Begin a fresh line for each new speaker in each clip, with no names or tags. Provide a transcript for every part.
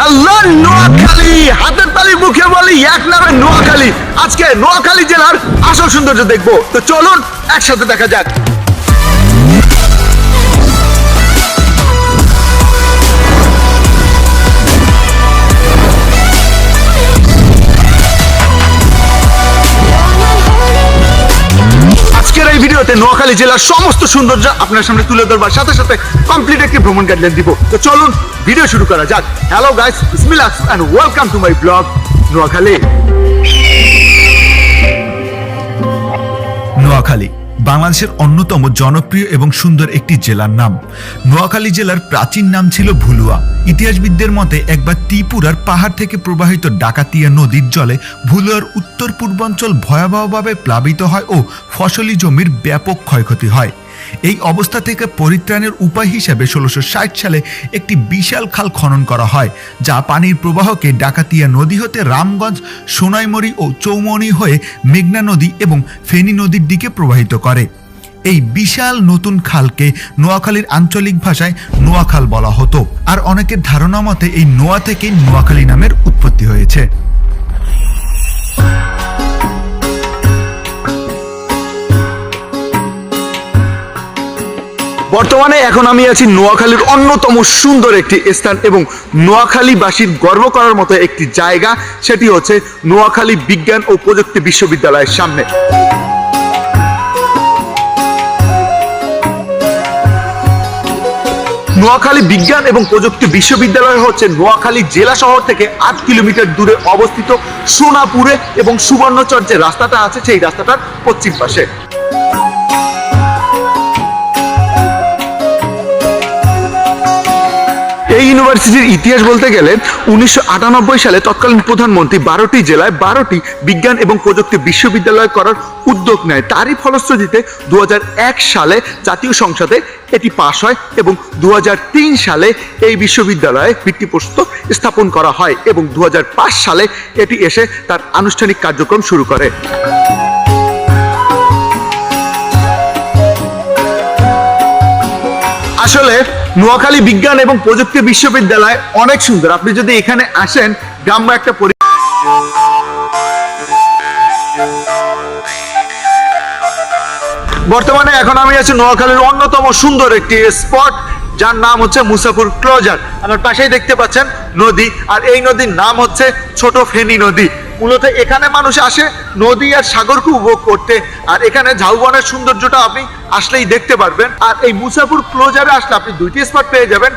Hello Noakhali, হাতের তালি মুখে বলি এক নামে নোয়াখালী। আজকে নোয়াখালী জেলার আসল সৌন্দর্য দেখবো, তো চলুন একসাথে দেখা যাক। আজকের এই ভিডিওতে নোয়াখালী জেলার সমস্ত সৌন্দর্য আপনার সামনে তুলে ধরবার সাথে সাথে কমপ্লিট একটি ভ্রমণ গাইডলাইন দিব। তো চলুন ভিডিও শুরু করা যাক। হ্যালো গাইস, বিসমিল্লাহ and welcome to my blog Noakhali.
Noakhali বাংলাদেশের অন্যতম জনপ্রিয় এবং সুন্দর একটি জেলার নাম। নোয়াখালী জেলার প্রাচীন নাম ছিল ভুলুয়া। ইতিহাসবিদদের মতে একবার ত্রিপুরার পাহাড় থেকে প্রবাহিত ডাকাতিয়া নদীর জলে ভুলুয়ার উত্তর পূর্বাঞ্চল ভয়াবহভাবে প্লাবিত হয় ও ফসলি জমির ব্যাপক ক্ষয়ক্ষতি হয়। এই অবস্থা থেকে পরিত্রাণের উপায় হিসেবে 1660 সালে একটি বিশাল খাল খনন করা হয়, যা পানির প্রবাহকে ডাকাতিয়া নদী হতে রামগঞ্জ, সোনাইমুড়ি ও চৌমনি হয়ে মেঘনা নদী এবং ফেনী নদীর দিকে প্রবাহিত করে। এই বিশাল নতুন খালকে নোয়াখালীর আঞ্চলিক ভাষায় নোয়াখাল বলা হতো, আর অনেকের ধারণা মতে এই নোয়া থেকে নোয়াখালী নামের উৎপত্তি হয়েছে।
বর্তমানে এখন আমি আছি নোয়াখালীর অন্যতম সুন্দর একটি স্থান এবং নোয়াখালীবাসীর গর্ব করার মতো একটি জায়গা, সেটি হচ্ছে নোয়াখালী বিজ্ঞান ও প্রযুক্তি বিশ্ববিদ্যালয়ের সামনে। নোয়াখালী বিজ্ঞান এবং প্রযুক্তি বিশ্ববিদ্যালয় হচ্ছে নোয়াখালী জেলা শহর থেকে 8 কিলোমিটার দূরে অবস্থিত সোনাপুরে এবং সুবর্ণচর যে রাস্তাটা আছে সেই রাস্তাটার পশ্চিম পাশে। এই ইউনিভার্সিটির ইতিহাস বলতে গেলে 1998 সালে তৎকালীন প্রধানমন্ত্রী 12টি জেলায় 12টি বিজ্ঞান এবং প্রযুক্তি বিশ্ববিদ্যালয় করার উদ্যোগ নেয়। তারই ফলশ্রুতিতে 2001 সালে জাতীয় সংসদে এটি পাশ হয় এবং 2003 সালে এই বিশ্ববিদ্যালয়ে ভিত্তিপ্রস্তর স্থাপন করা হয় এবং 2005 সালে এটি এসে তার আনুষ্ঠানিক কার্যক্রম শুরু করে। আসলে নোয়াখালী বিজ্ঞান এবং প্রযুক্তি বিশ্ববিদ্যালয় অনেক সুন্দর। আপনি যদি এখানে আসেন, গ্রাম্য একটা বর্তমানে এখন আমি আছি নোয়াখালীর অন্যতম সুন্দর একটি স্পট, যার নাম হচ্ছে মুসাফুর ক্লোজার। আমার পাশেই দেখতে পাচ্ছেন নদী, আর এই নদীর নাম হচ্ছে ছোট ফেনী নদী। মূলত এখানে মানুষ আসে নদী আর সাগরকে উপভোগ করতে, আর এখানে ঝাউবনের সৌন্দর্যটা আপনি আসলেই দেখতে পারবেন। আর এই মুসাফুর ক্লোজারে আসলে আপনি দুইটি স্পট পেয়ে যাবেন।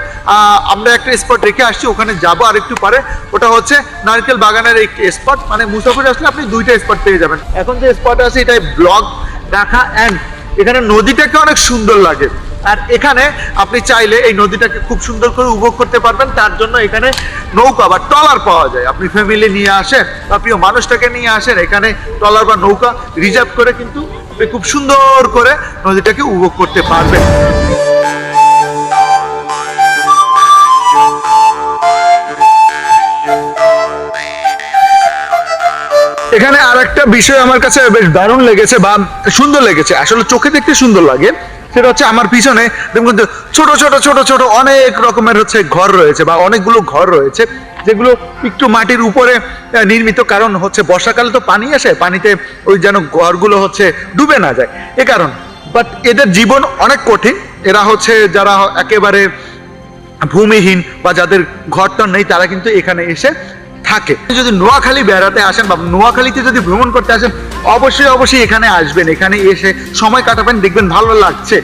আমরা একটা স্পট রেখে আসছি, ওখানে যাবো আর একটু পরে। ওটা হচ্ছে নারকেল বাগানের একটি স্পট, মানে মুসাফুর আসলে আপনি দুইটা স্পট পেয়ে যাবেন। এখন যে স্পট আছে এটাই ব্লগ রাখা, অ্যান্ড এখানে নদীটাকে অনেক সুন্দর লাগে। আর এখানে আপনি চাইলে এই নদীটাকে খুব সুন্দর করে উপভোগ করতে পারবেন। তার জন্য এখানে নৌকা বা ট্রলার পাওয়া যায়। আপনি ফ্যামিলি নিয়ে আসেন বা প্রিয় মানুষটাকে নিয়ে আসেন, এখানে ট্রলার বা নৌকা রিজার্ভ করে কিন্তু আপনি খুব সুন্দর করে নদীটাকে উপভোগ করতে পারবেন। এখানে আর একটা বিষয় আমার কাছে বেশ দারুণ লেগেছে বা সুন্দর লেগেছে, আসলে চোখে দেখতে সুন্দর লাগে, সেটা হচ্ছে আমার পিছনে দেখুন ছোট ছোট ছোট ছোট অনেক রকমের হচ্ছে ঘর রয়েছে বা অনেকগুলো ঘর রয়েছে, যেগুলো একটু মাটির উপরে নির্মিত। কারণ হচ্ছে বর্ষাকালে তো পানি আসে, পানিতে ওই যেন ঘরগুলো হচ্ছে ডুবে না যায় এ কারণ। বাট এদের জীবন অনেক কঠিন। এরা হচ্ছে যারা একেবারে ভূমিহীন বা যাদের ঘরটর নেই, তারা কিন্তু এখানে এসে থাকে। যদি নোয়াখালী বেড়াতে আসেন বা নোয়াখালীতে যদি ভ্রমণ করতে আসেন, অবশ্যই অবশ্যই এখানে আসবেন। এখানে এসে সময় কাটাবেন, দেখবেন ভালো লাগছে।